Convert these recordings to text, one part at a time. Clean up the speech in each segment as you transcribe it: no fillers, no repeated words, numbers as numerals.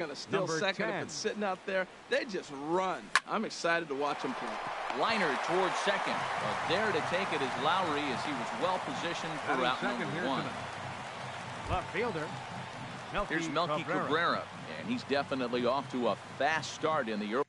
Gonna steal second 10. if it's sitting out there. They just run. I'm excited to watch them play. Liner towards second. But there to take it is Lowry as he was well positioned for out number one. Left fielder. Here's Melky Cabrera. And he's definitely off to a fast start in the early.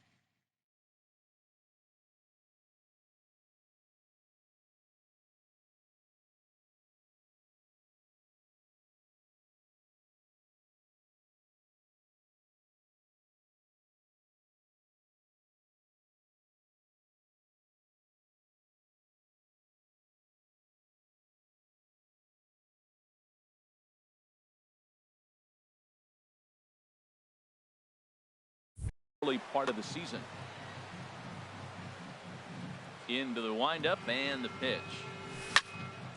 Part of the season. Into the windup and the pitch.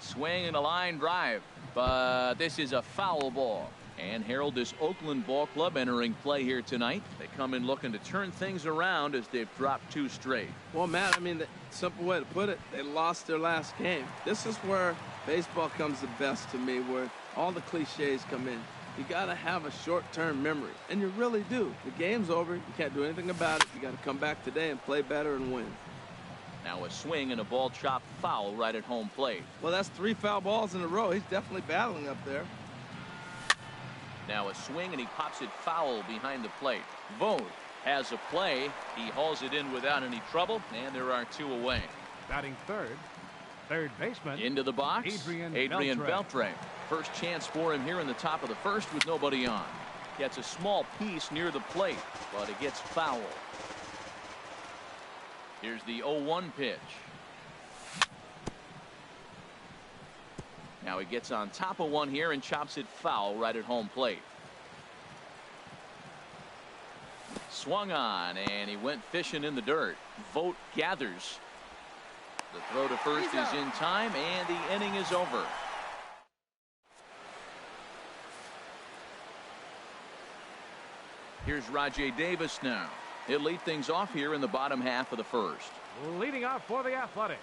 Swing and a line drive, but this is a foul ball. And Harold, this Oakland ball club entering play here tonight. They come in looking to turn things around as they've dropped 2 straight. Well, Matt, I mean, the simple way to put it, they lost their last game. This is where baseball comes the best to me, where all the cliches come in. You got to have a short-term memory, and you really do. The game's over. You can't do anything about it. You got to come back today and play better and win. Now a swing and a ball chopped foul right at home plate. Well, that's 3 foul balls in a row. He's definitely battling up there. Now a swing, and he pops it foul behind the plate. Vogt has a play. He hauls it in without any trouble, and there are 2 away. Batting third baseman. Into the box, Adrian Beltre. First chance for him here in the top of the first with nobody on. Gets a small piece near the plate, but it gets foul. Here's the 0-1 pitch. Now he gets on top of one here and chops it foul right at home plate. Swung on, and he went fishing in the dirt. Vogt gathers. The throw to first is in time, and the inning is over. Here's Rajay Davis now. He'll lead things off here in the bottom half of the first. Leading off for the Athletics.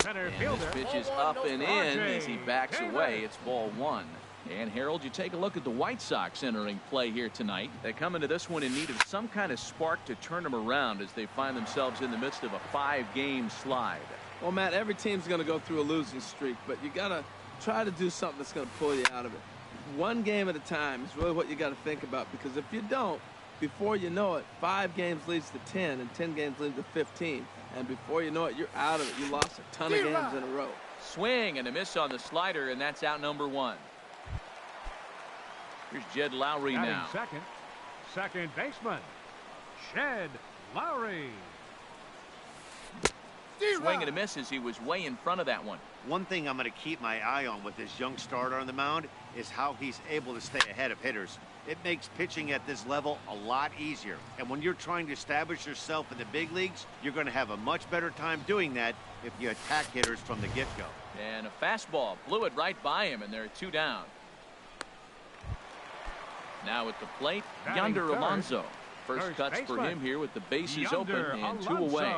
Center fielder. This pitch is up and in as he backs away. It's ball 1. And Harold, you take a look at the White Sox entering play here tonight. They come into this one in need of some kind of spark to turn them around as they find themselves in the midst of a 5-game slide. Well, Matt, every team's going to go through a losing streak, but you got to try to do something that's going to pull you out of it. 1 game at a time is really what you got to think about, because if you don't, before you know it, 5 games leads to 10, and 10 games leads to 15. And before you know it, you're out of it. You lost a ton of games in a row. Swing and a miss on the slider, and that's out number 1. Here's Jed Lowry now. Second baseman, Jed Lowry. Swing and a miss as he was way in front of that one. One thing I'm going to keep my eye on with this young starter on the mound is how he's able to stay ahead of hitters. It makes pitching at this level a lot easier. And when you're trying to establish yourself in the big leagues, you're going to have a much better time doing that if you attack hitters from the get-go. And a fastball blew it right by him, and there are 2 down. Now at the plate, Yonder Alonso. First cuts for him here with the bases open and 2 away.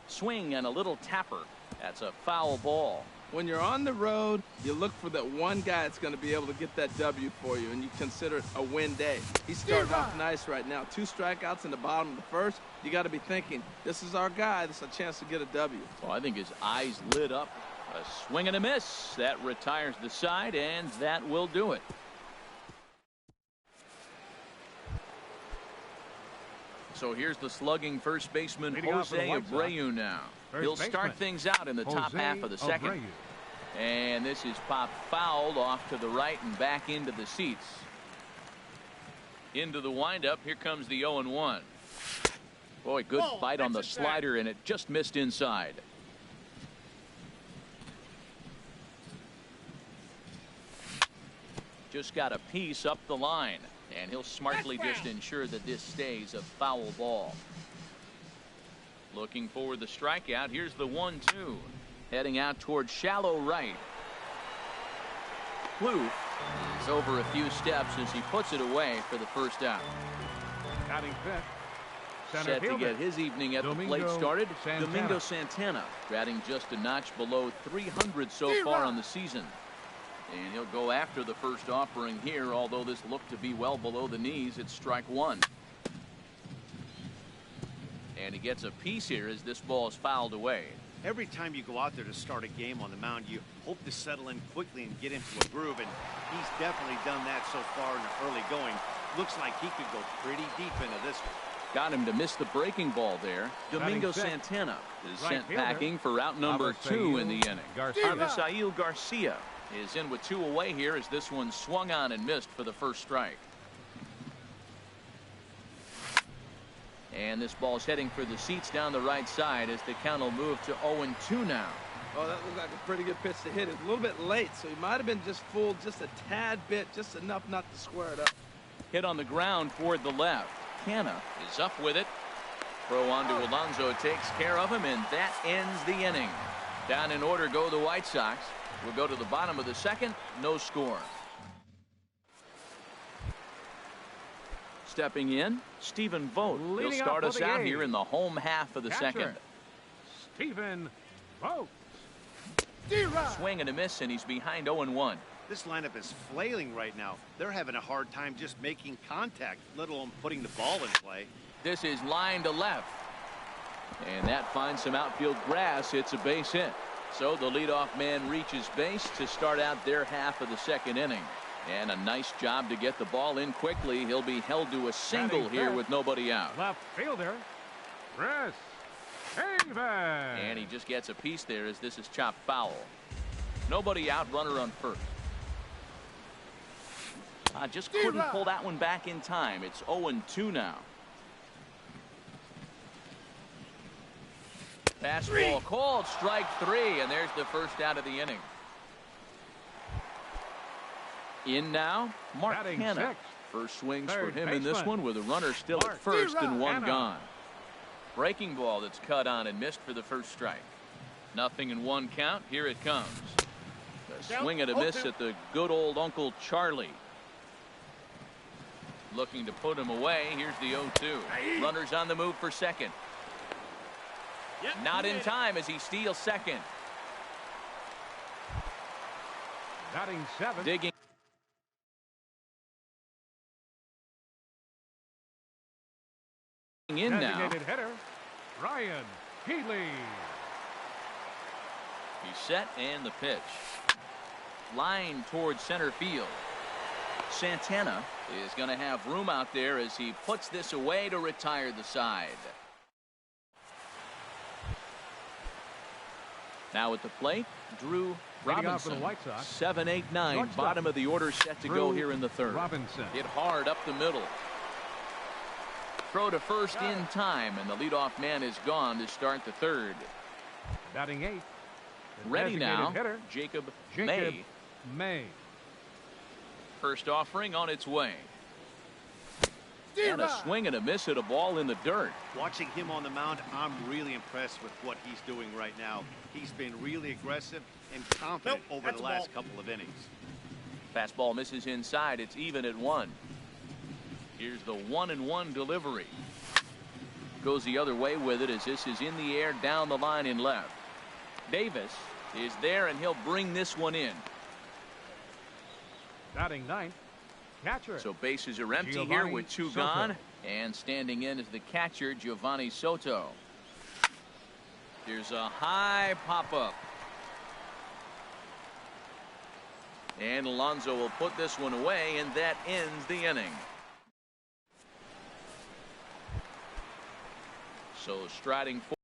Swing and a little tapper. That's a foul ball. When you're on the road, you look for that one guy that's going to be able to get that W for you, and you consider it a win day. He's starting off nice right now. 2 strikeouts in the bottom of the first. You got to be thinking, this is our guy. This is a chance to get a W. Well, I think his eyes lit up. A swing and a miss. That retires the side, and that will do it. So here's the slugging first baseman, Jose Abreu now. He'll start things out in the top half of the second. And this is popped fouled off to the right and back into the seats. Into the windup. Here comes the 0-1. Boy, good fight on the slider, and it just missed inside. Just got a piece up the line. And he'll smartly just ensure that this stays a foul ball. Looking for the strikeout. Here's the 1-2. Heading out towards shallow right. Plouffe is over a few steps as he puts it away for the first out. Set to get his evening at the plate started. Domingo Santana batting just a notch below 300 so far on the season. And he'll go after the first offering here, although this looked to be well below the knees. It's strike one. And he gets a piece here as this ball is fouled away. Every time you go out there to start a game on the mound, you hope to settle in quickly and get into a groove, and he's definitely done that so far in the early going. Looks like he could go pretty deep into this one. Got him to miss the breaking ball there. Domingo Santana is sent packing for out number 2 in the inning. Avisail Garcia is in with 2 away here as this one swung on and missed for the first strike. And this ball's heading for the seats down the right side as the count will move to 0-2 now. Oh, that looked like a pretty good pitch to hit. It was a little bit late, so he might have been just fooled just a tad bit, just enough not to square it up. Hit on the ground toward the left. Canna is up with it. Throw on to Alonso takes care of him, and that ends the inning. Down in order go the White Sox. We'll go to the bottom of the second. No score. Stepping in, Stephen Vogt. He'll start us out here in the home half of the second. Stephen Vogt. Swing and a miss, and he's behind 0-1. This lineup is flailing right now. They're having a hard time just making contact, let alone putting the ball in play. This is line to left. And that finds some outfield grass. It's a base hit. So the leadoff man reaches base to start out their half of the second inning. And a nice job to get the ball in quickly. He'll be held to a single here with nobody out. Left fielder, Chris Davis. And he just gets a piece there as this is chopped foul. Nobody out, runner on first. Just couldn't pull that one back in time. It's 0-2 now. Fastball called, strike 3, and there's the first out of the inning. In now, Mark Canha. First swings for him in this one with a runner still at first and one gone. Breaking ball that's cut on and missed for the first strike. 0-1 count. Here it comes. A swing and a miss at the good old Uncle Charlie. Looking to put him away. Here's the 0-2. Runners on the move for second. Not in time as he steals second. Batting 7. Digging in now. Designated hitter, Ryan Healy. He's set and the pitch. Line towards center field. Santana is going to have room out there as he puts this away to retire the side. Now at the plate, Drew Robinson. 7-8-9, bottom of the order, set to go here in the third. Robinson Hit hard up the middle. Throw to first in time, and the leadoff man is gone to start the third. Batting 8. Ready now, hitter, Jacob May. First offering on its way. And a swing and a miss at a ball in the dirt. Watching him on the mound, I'm really impressed with what he's doing right now. He's been really aggressive and confident over the last couple of innings. Fastball misses inside. It's even at 1. Here's the 1-1 delivery. Goes the other way with it as this is in the air down the line in left. Davis is there, and he'll bring this one in. Batting 9th, catcher. So bases are empty here with 2 gone. And standing in is the catcher, Giovanni Soto. There's a high pop-up. And Alonso will put this one away, and that ends the inning. So striding forward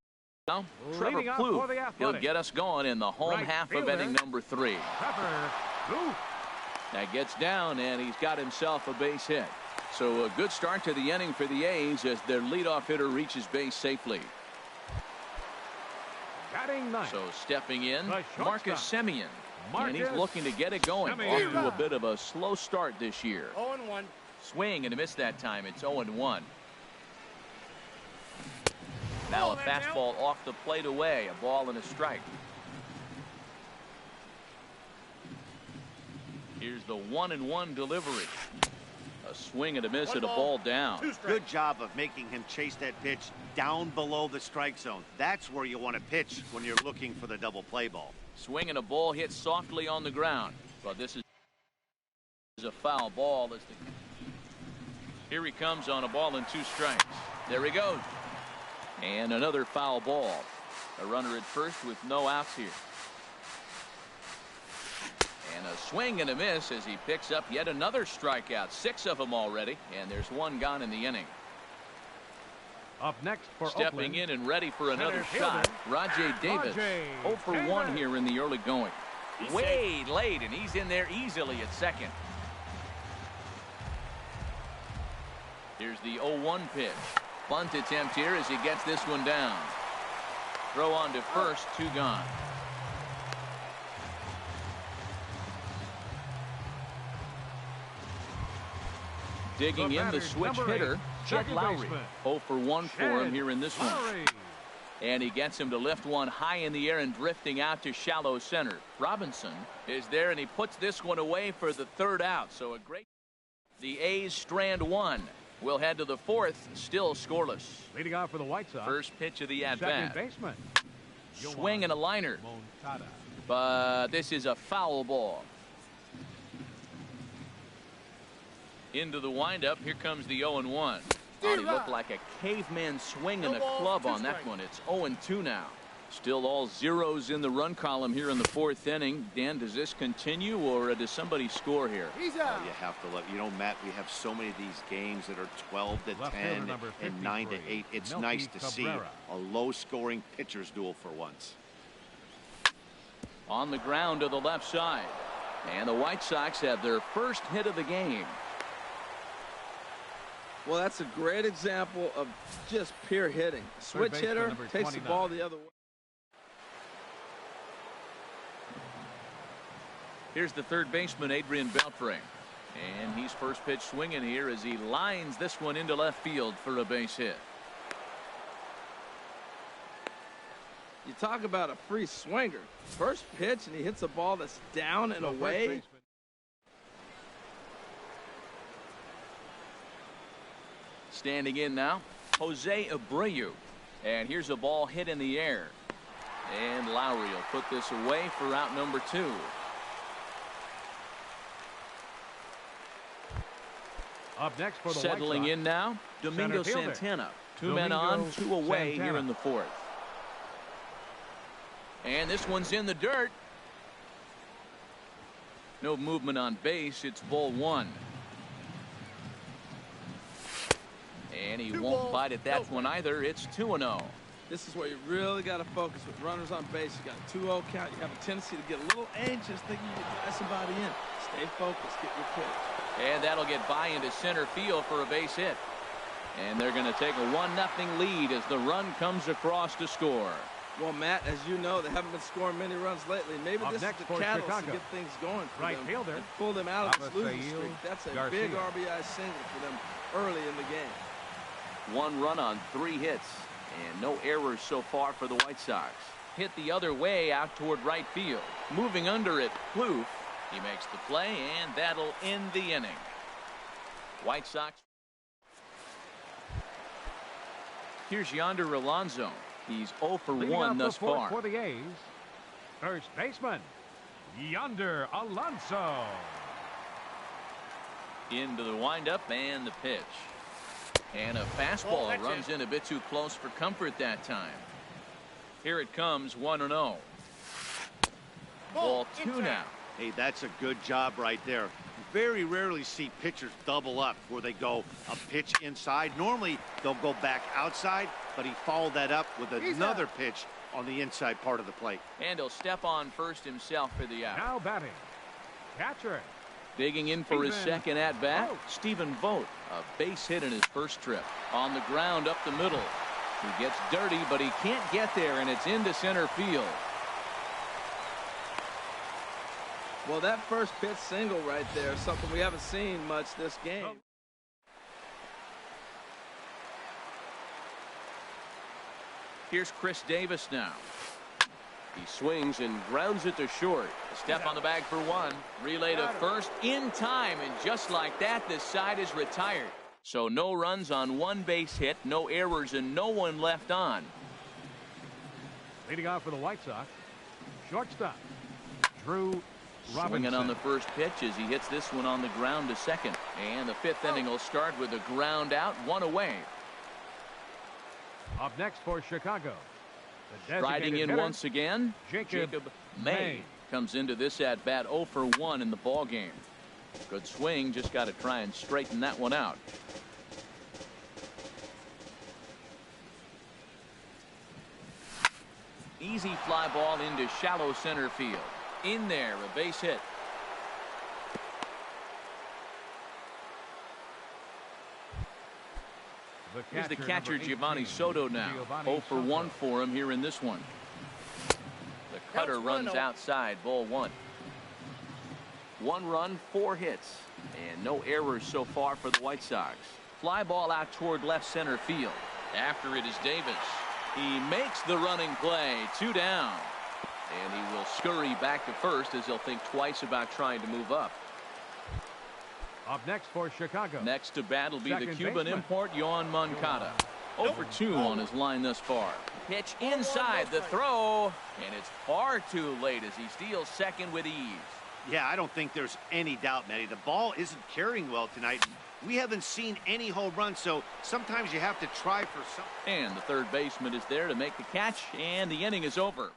now, Trevor Plouffe. He'll get us going in the home half of inning number 3. That gets down, and he's got himself a base hit. So a good start to the inning for the A's as their leadoff hitter reaches base safely. So stepping in, Marcus Semien. And he's looking to get it going. Off to a bit of a slow start this year. 0-1. Swing and a miss that time. It's 0-1. Now a fastball off the plate away. A ball and a strike. Here's the 1-1 delivery. A swing and a miss at a ball down. Good job of making him chase that pitch down below the strike zone. That's where you want to pitch when you're looking for the double play ball. Swing and a ball hit softly on the ground. But this is a foul ball. Here he comes on a ball and 2 strikes. There he goes. And another foul ball. A runner at first with no outs here. And a swing and a miss as he picks up yet another strikeout. 6 of them already, and there's 1 gone in the inning. Up next for Stepping Oakland, in and ready for another center shot, fielder, Rajai Davis. 0 for 1 Davis. here in the early going. Way late, and he's in there easily at second. Here's the 0-1 pitch. Bunt attempt here as he gets this one down. Throw on to first, 2 gone. Digging in the switch hitter, Jed Lowry. 0 for 1 for him here in this one. And he gets him to lift one high in the air and drifting out to shallow center. Robinson is there, and he puts this one away for the 3rd out. So a great. The A's strand 1. We'll head to the 4th, still scoreless. Leading off for the White Sox. First pitch of the Second at-bat. baseman. Swing and a liner. Moncada. But this is a foul ball. Into the windup. Here comes the 0-1. Oh, he looked like a caveman swinging a club on that one. It's 0-2 now. Still all zeros in the run column here in the 4th inning. Dan, does this continue, or does somebody score here? You have to let, Matt, we have so many of these games that are 12 to 10 and 9 to 8. It's nice to see a low-scoring pitcher's duel for once. On the ground to the left side. And the White Sox have their first hit of the game. Well, that's a great example of just pure hitting. Switch hitter takes the ball the other way. Here's the 3rd baseman, Adrian Beltre. And he's first pitch swinging here as he lines this one into left field for a base hit. You talk about a free swinger. First pitch, and he hits a ball that's down and away. Standing in now, Jose Abreu. And here's a ball hit in the air. And Lowry will put this away for out number 2. Up next for the Settling White Sox, in now, Domingo Santana. 2 men on, 2 away here in the 4th. And this one's in the dirt. No movement on base. It's ball 1. And he won't bite at that one either. It's 2-0. This is where you really got to focus with runners on base. You got a 2-0 count. You have a tendency to get a little anxious thinking you can drive somebody in. Stay focused. Get your pitch. And that'll get by into center field for a base hit. And they're going to take a 1-0 lead as the run comes across to score. Well, Matt, as you know, they haven't been scoring many runs lately. Maybe this is the catalyst to get things going for them fielder, and pull them out of this losing streak. That's a big RBI single for them early in the game. 1 run on 3 hits, and no errors so far for the White Sox. Hit the other way out toward right field. Moving under it, Plouffe. He makes the play, and that'll end the inning. White Sox. Here's Yonder Alonso. He's 0 for 1 thus far. For the A's, first baseman, Yonder Alonso. Into the windup and the pitch. And a fastball runs in a bit too close for comfort that time. Here it comes, 1-0. Ball 2 now. Hey, that's a good job right there. Very rarely see pitchers double up where they go a pitch inside. Normally they'll go back outside, but he followed that up with another pitch on the inside part of the plate. And he'll step on first himself for the out. Now batting, catcher. Digging in for his second at-bat, Stephen Vogt. A base hit in his first trip. On the ground up the middle. He gets dirty, but he can't get there, and it's into center field. Well, that first pitch single right there is something we haven't seen much this game. Here's Chris Davis now. He swings and grounds it to short. A step on the bag for 1. Relay to first in time, and just like that, this side is retired. So no runs on 1 base hit, no errors, and no one left on. Leading off for the White Sox, shortstop, Drew Swinging on the first pitch as he hits this one on the ground to second. And the fifth inning will start with a ground out, one away. Up next for Chicago. Riding in hitter, once again, Jacob May comes into this at bat 0 for 1 in the ball game. Good swing, just got to try and straighten that one out. Easy fly ball into shallow center field. In there, a base hit. Here's the catcher, Giovanni Soto now. 0 for 1 for him here in this one. The cutter runs outside, ball 1. 1 run, 4 hits, and no errors so far for the White Sox. Fly ball out toward left center field. After it is Davis. He makes the running play, 2 down. And he will scurry back to first as he'll think twice about trying to move up. Up next for Chicago. Next to bat will be the Cuban baseman, import, Yoan Moncada. 0 for 2 on his line thus far. Pitch inside the throw, and it's far too late as he steals second with ease. Yeah, I don't think there's any doubt, Matty. The ball isn't carrying well tonight. We haven't seen any home runs, so sometimes you have to try for something. And the third baseman is there to make the catch, and the inning is over.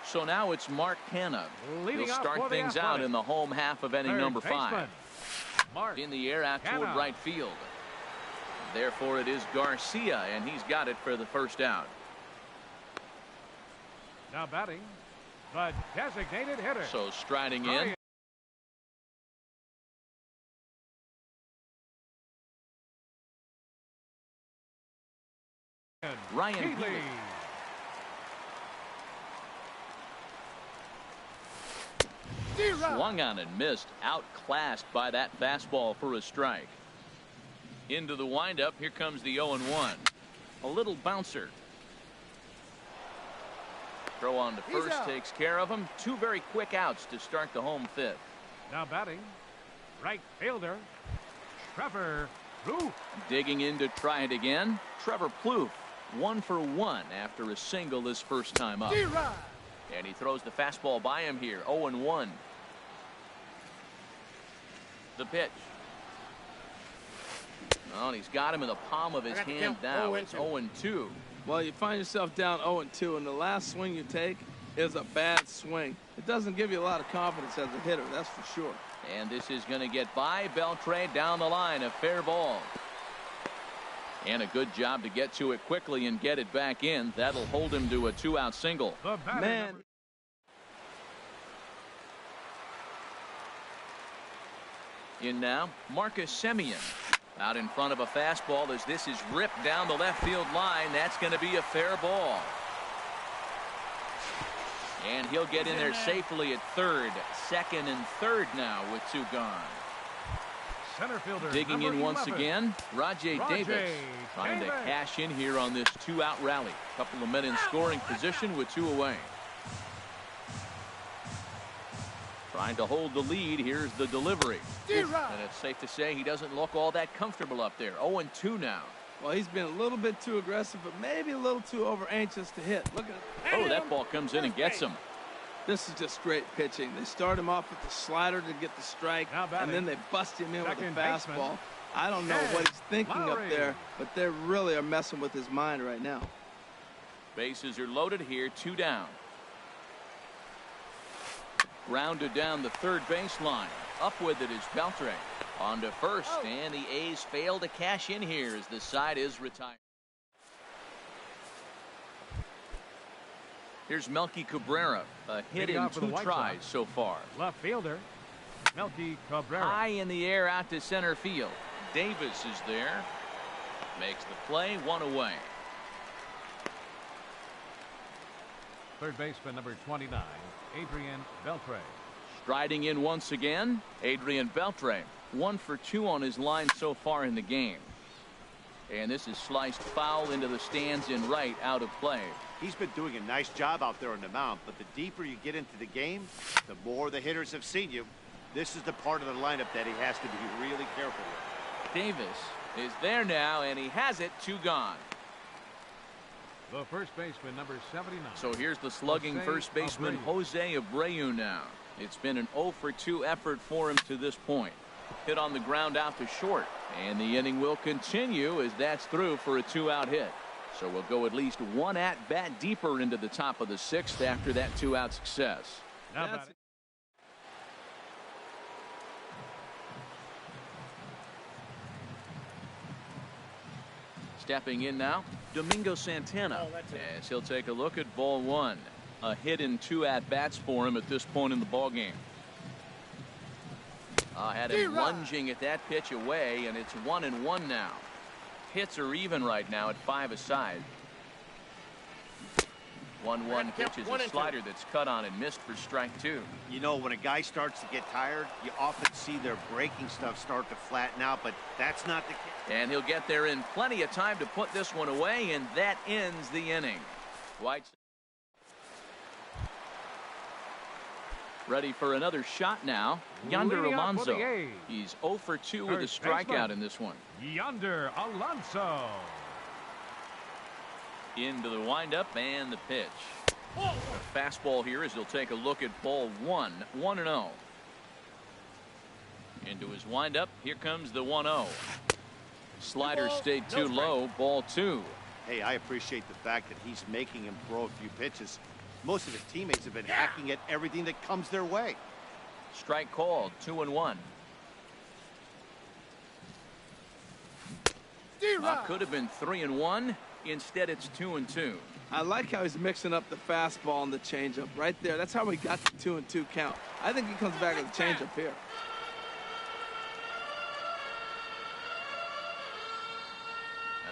So now it's Mark Canha. He'll start things out in the home half of inning number 5. Mark in the air out toward Canha. right field. Therefore it is Garcia, and he's got it for the first out. Now batting, the designated hitter. So striding in. Ryan Healy. Swung on and missed, outclassed by that fastball for a strike. Into the windup, here comes the 0-1. A little bouncer. Throw on to first takes care of him. 2 very quick outs to start the home 5th. Now batting, right fielder, Trevor Plouffe. Digging in to try it again, Trevor Plouffe. 1 for 1 after a single this first time up. And he throws the fastball by him here. 0-1. The pitch. Oh, and he's got him in the palm of his hand now. It's 0-2. Well, you find yourself down 0-2, and the last swing you take is a bad swing. It doesn't give you a lot of confidence as a hitter, that's for sure. And this is going to get by Beltre down the line. A fair ball. And a good job to get to it quickly and get it back in. That'll hold him to a 2-out single. Man. In now, Marcus Semien. Out in front of a fastball as this is ripped down the left field line. That's going to be a fair ball. And he'll get in there safely at third. Second and third now with 2 gone. Center fielder digging in 11. once again, Rajai Davis trying to cash in here on this 2-out rally. Couple of men in scoring position with 2 away. Trying to hold the lead. Here's the delivery. And it's safe to say he doesn't look all that comfortable up there. 0-2 now. Well, he's been a little bit too aggressive, but maybe a little too over anxious to hit. Look at it. Oh, that ball comes in and gets him. This is just great pitching. They start him off with the slider to get the strike, and then they bust him in with the fastball. I don't know what he's thinking up there, but they really are messing with his mind right now. Bases are loaded here, 2 down. Grounded down the third baseline. Up with it is Beltre. On to first, and the A's fail to cash in here as the side is retired. Here's Melky Cabrera, a hit in 2 tries so far. Left fielder, Melky Cabrera. High in the air out to center field. Davis is there. Makes the play, 1 away. Third baseman number 29, Adrian Beltre. Striding in once again, Adrian Beltre. 1 for 2 on his line so far in the game. And this is sliced foul into the stands in right, out of play. He's been doing a nice job out there on the mound, but the deeper you get into the game, the more the hitters have seen you. This is the part of the lineup that he has to be really careful with. Davis is there now, and he has it, 2 gone. The first baseman, number 79. So here's the slugging Jose first baseman, Abreu. Jose Abreu now. It's been an 0 for 2 effort for him to this point. Hit on the ground out to short. And the inning will continue as that's through for a 2-out hit. So we'll go at least one at-bat deeper into the top of the 6th after that 2-out success. Now That's- batting. Stepping in now, Domingo Santana, as he'll take a look at ball 1. A hit in 2 at-bats for him at this point in the ballgame. Had him lunging at that pitch away, and it's 1-1 now. Hits are even right now at 5 aside. 1-1 pitch is a slider that's cut on and missed for strike 2. You know, when a guy starts to get tired, you often see their breaking stuff start to flatten out, but that's not the case. And he'll get there in plenty of time to put this one away, and that ends the inning. White ready for another shot now. Yonder Leading off for Alonso. the A's. He's 0 for 2 with a First strikeout baseman. in this one. Yonder Alonso. Into the windup and the pitch. The fastball here as he'll take a look at ball 1. 1-0. Into his windup. Here comes the 1-0. Slider stayed too low. Ball 2. Hey, I appreciate the fact that he's making him throw a few pitches. Most of his teammates have been hacking at everything that comes their way. Strike called. 2-1. Could have been 3-1. Instead, it's 2-2. I like how he's mixing up the fastball and the changeup right there. That's how we got the 2-2 count. I think he comes back with a changeup here.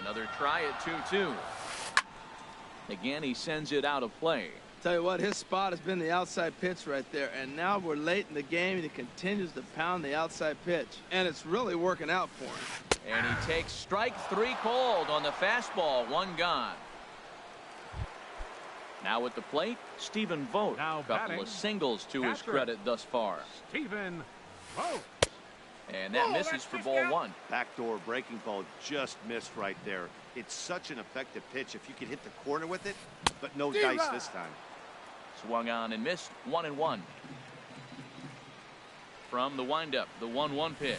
Another try at 2-2. Again, he sends it out of play. Tell you what, his spot has been the outside pitch right there, and now we're late in the game, and he continues to pound the outside pitch, and it's really working out for him. And he takes strike 3 called on the fastball. 1 gone. Now at the plate, Stephen Vogt. Now Couple batting, of singles to his catcher. credit thus far. Stephen Vogt. And that misses for ball 1. Backdoor breaking ball just missed right there. It's such an effective pitch if you could hit the corner with it, but no dice this time. Swung on and missed. 1-1. From the windup, the 1-1 pitch.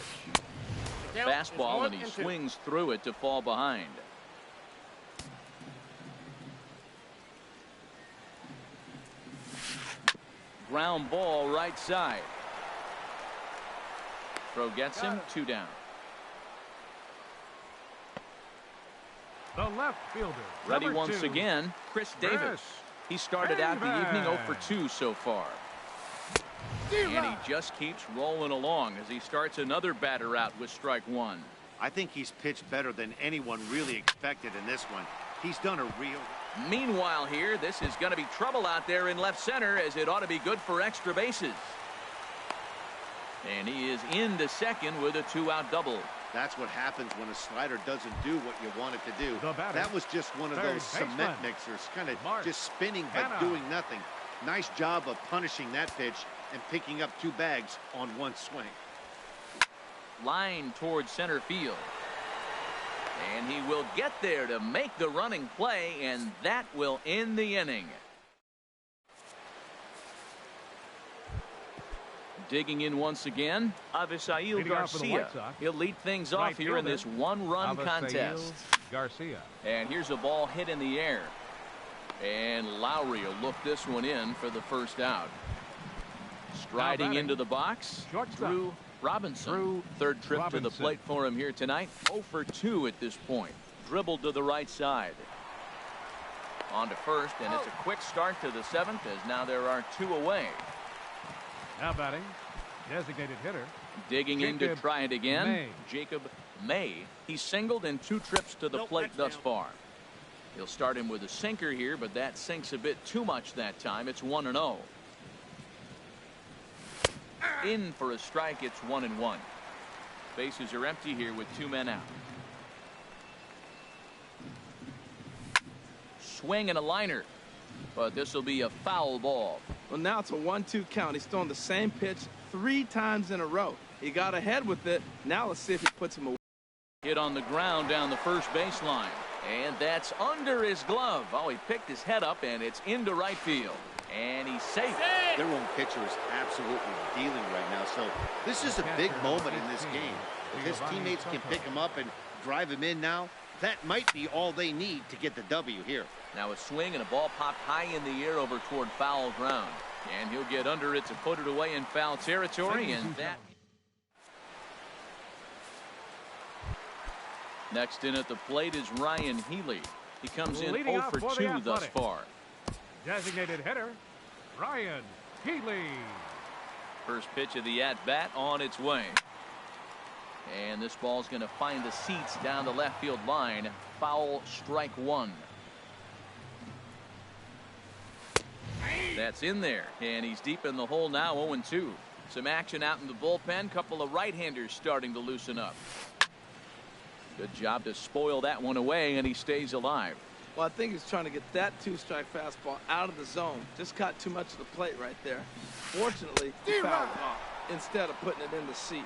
Fastball, and he swings through it to fall behind. Ground ball right side. Throw gets him. 2 down. The left fielder. Ready number once 2. again, Chris Davis. He started out the evening 0 for 2 so far. And he just keeps rolling along as he starts another batter out with strike 1. I think he's pitched better than anyone really expected in this one. He's done a real... Meanwhile here, this is going to be trouble out there in left center as it ought to be good for extra bases. And he is into second with a 2-out double. That's what happens when a slider doesn't do what you want it to do. The batter, That was just one of third those cement baseman, mixers, kind of Mark just spinning but Hanna. doing nothing. Nice job of punishing that pitch and picking up 2 bags on 1 swing. Line towards center field. And he will get there to make the running play, and that will end the inning. Digging in once again, Avisail Leading off for the Garcia. White Sox. He'll lead things Right off here in fielder, this 1-run Avisail contest. Garcia. And here's a ball hit in the air. And Lowry will look this one in for the first out. Striding batting, into the box, shortstop, Drew Robinson. Drew Third trip to the Robinson. plate for him here tonight. 0 for 2 at this point. Dribbled to the right side. On to first, and it's a quick start to the 7th as now there are 2 away. Now batting, designated hitter. Digging in to Jacob try it again. May. Jacob May. He's singled in 2 trips to the plate thus far. He'll start him with a sinker here, but that sinks a bit too much that time. It's 1-0. In for a strike. It's 1-1. Bases are empty here with 2 men out. Swing and a liner, but this will be a foul ball. Well, now it's a 1-2 count. He's throwing the same pitch 3 times in a row. He got ahead with it. Now let's see if he puts him away. Hit on the ground down the first baseline, And that's under his glove. Oh, he picked his head up, and it's into right field. And he's safe. Their own pitcher is absolutely dealing right now. So this is a big moment in this game. If his teammates can pick him up and drive him in now, that might be all they need to get the W here. Now a swing and a ball popped high in the air over toward foul ground. And he'll get under it to put it away in foul territory. And that. Next in at the plate is Ryan Healy. He comes in 0 for 2 thus far. Designated hitter, Ryan Healy. First pitch of the at-bat on its way. And this ball's going to find the seats down the left field line. Foul, strike one. That's in there. And he's deep in the hole now, 0-2. Some action out in the bullpen. Couple of right-handers starting to loosen up. Good job to spoil that one away, and he stays alive. Well, I think he's trying to get that 2-strike fastball out of the zone. Just caught too much of the plate right there. Fortunately, he fouled it off instead of putting it in the seats.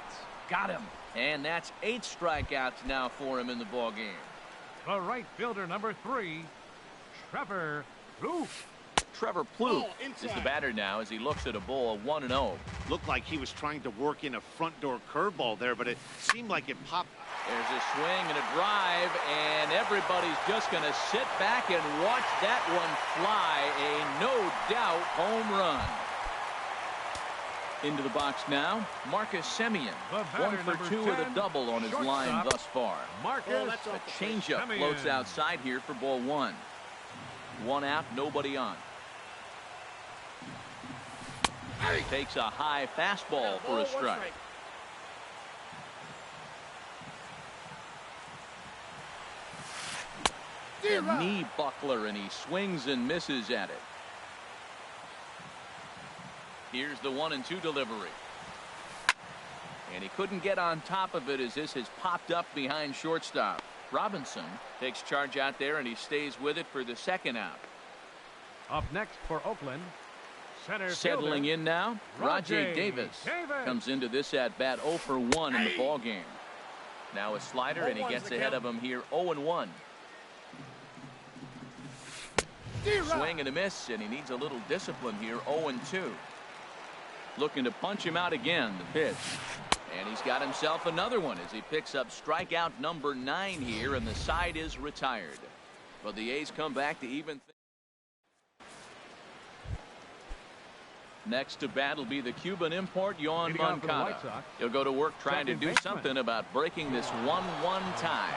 Got him. And that's 8 strikeouts now for him in the ball game. The right fielder, number 3, Trevor Plouffe. Trevor Plouffe is the batter now as he looks at a ball 1-0. Looked like he was trying to work in a front door curveball there, but it seemed like it popped. There's a swing and a drive, and everybody's just going to sit back and watch that one fly. A no-doubt home run. Into the box now, Marcus Semien. 1 for 2 with a double on his line thus far. Marcus A changeup floats outside here for ball 1. 1 out, nobody on. Takes a high fastball for a strike. A knee buckler, and he swings and misses at it. Here's the 1-2 delivery. And he couldn't get on top of it as this has popped up behind shortstop. Robinson takes charge out there, and he stays with it for the second out. Up next for Oakland, center Settling fielder, in now, Rajai Davis comes into this at bat 0 for 1 in the ball game. Now a slider, and he gets ahead of him here 0-1. Swing and a miss, and he needs a little discipline here. 0-2. Looking to punch him out again. The pitch, and he's got himself another one as he picks up strikeout number 9 here, and the side is retired. But the A's come back to even things. Next to bat will be the Cuban import Yoan Moncada. He'll go to work trying to do something about breaking this 1-1 tie.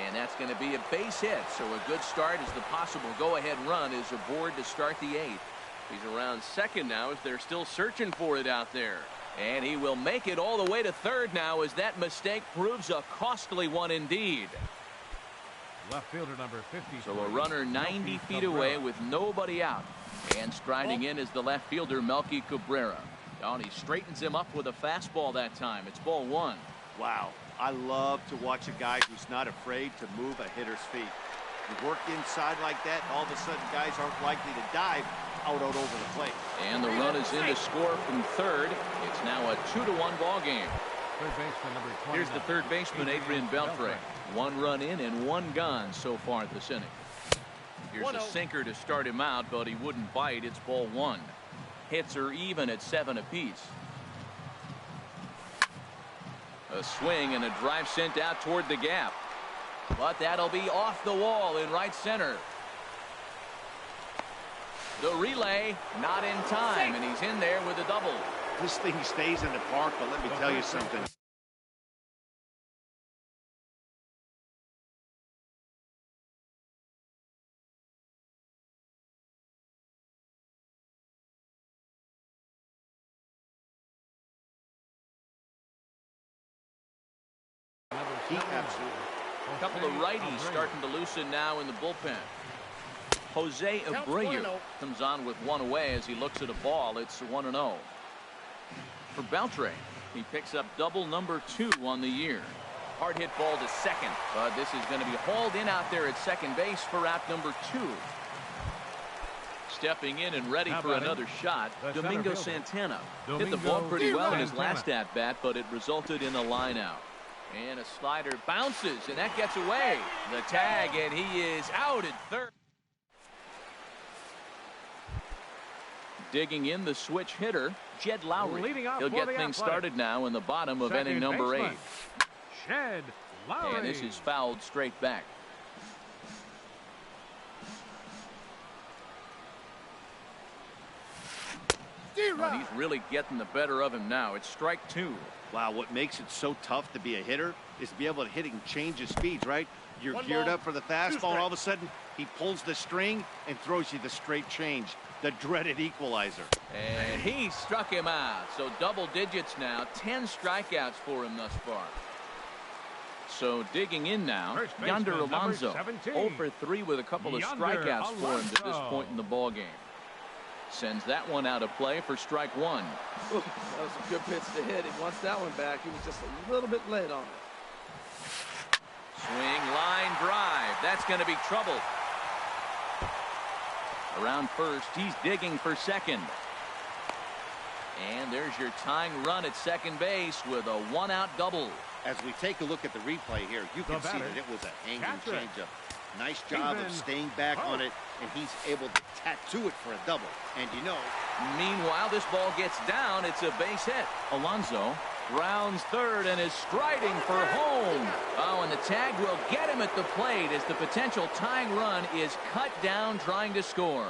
And that's going to be a base hit, so a good start as the possible go-ahead run is aboard to start the 8th. He's around second now as they're still searching for it out there. And he will make it all the way to third now as that mistake proves a costly one indeed. Left fielder number 50. So a runner 90 feet away with nobody out. And striding in is the left fielder Melky Cabrera. Oh, and he straightens him up with a fastball that time. It's ball 1. Wow. I love to watch a guy who's not afraid to move a hitter's feet. You work inside like that, all of a sudden guys aren't likely to dive out over the plate. And the run is in to score from third. It's now a 2-1 ball game. Third baseman number 20. Here's the third baseman, Adrian Beltre. 1 run in and 1 gone so far at this inning. Here's a sinker to start him out, but he wouldn't bite. It's ball 1. Hits are even at 7 apiece. A swing and a drive sent out toward the gap. But that'll be off the wall in right center. The relay not in time, and he's in there with a double. This thing stays in the park, but let me tell you something. He absolutely. A couple of righties starting to loosen now in the bullpen. Jose Abreu comes on with 1 away as he looks at a ball. It's 1-0. For Beltre, he picks up double number 2 on the year. Hard hit ball to second, but this is going to be hauled in out there at second base for out number 2. Stepping in and ready for another shot, Domingo Santana hit the ball pretty well in his last at bat, but it resulted in a line out. And a slider bounces, and that gets away. The tag, and he is out at third. Digging in the switch hitter, Jed Lowry. Leading off He'll for get the things Athletics. started now in the bottom of Second inning number baseman, 8. Jed Lowry. And this is fouled straight back. But he's really getting the better of him now. It's strike 2. Wow, what makes it so tough to be a hitter is to be able to hit and change his speeds, right? You're geared up for the fastball, and all of a sudden, he pulls the string and throws you the straight change, the dreaded equalizer. And he struck him out. So double digits now. 10 strikeouts for him thus far. So digging in now, First baseman, Yonder number Alonso. 17. 0 for 3 with a couple of Yonder strikeouts for him to this Alonso. point in the ballgame. Sends that one out of play for strike 1. Ooh, that was a good pitch to hit. He wants that one back. He was just a little bit late on it. Swing, line drive. That's going to be trouble. Around first, he's digging for second. And there's your tying run at second base with a 1-out double. As we take a look at the replay here, you can see batter, that it was a hanging catcher. changeup. Nice job of Steven staying back Pope. on it, and he's able to tattoo it for a double. And you know, Meanwhile, this ball gets down. It's a base hit. Alonso rounds third and is striding for home. Oh, and the tag will get him at the plate as the potential tying run is cut down trying to score.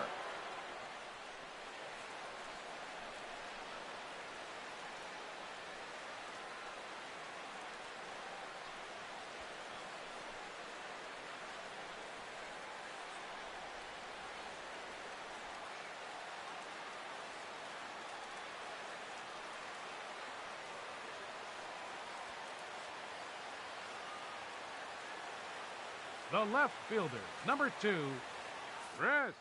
The left fielder, number 2, Chris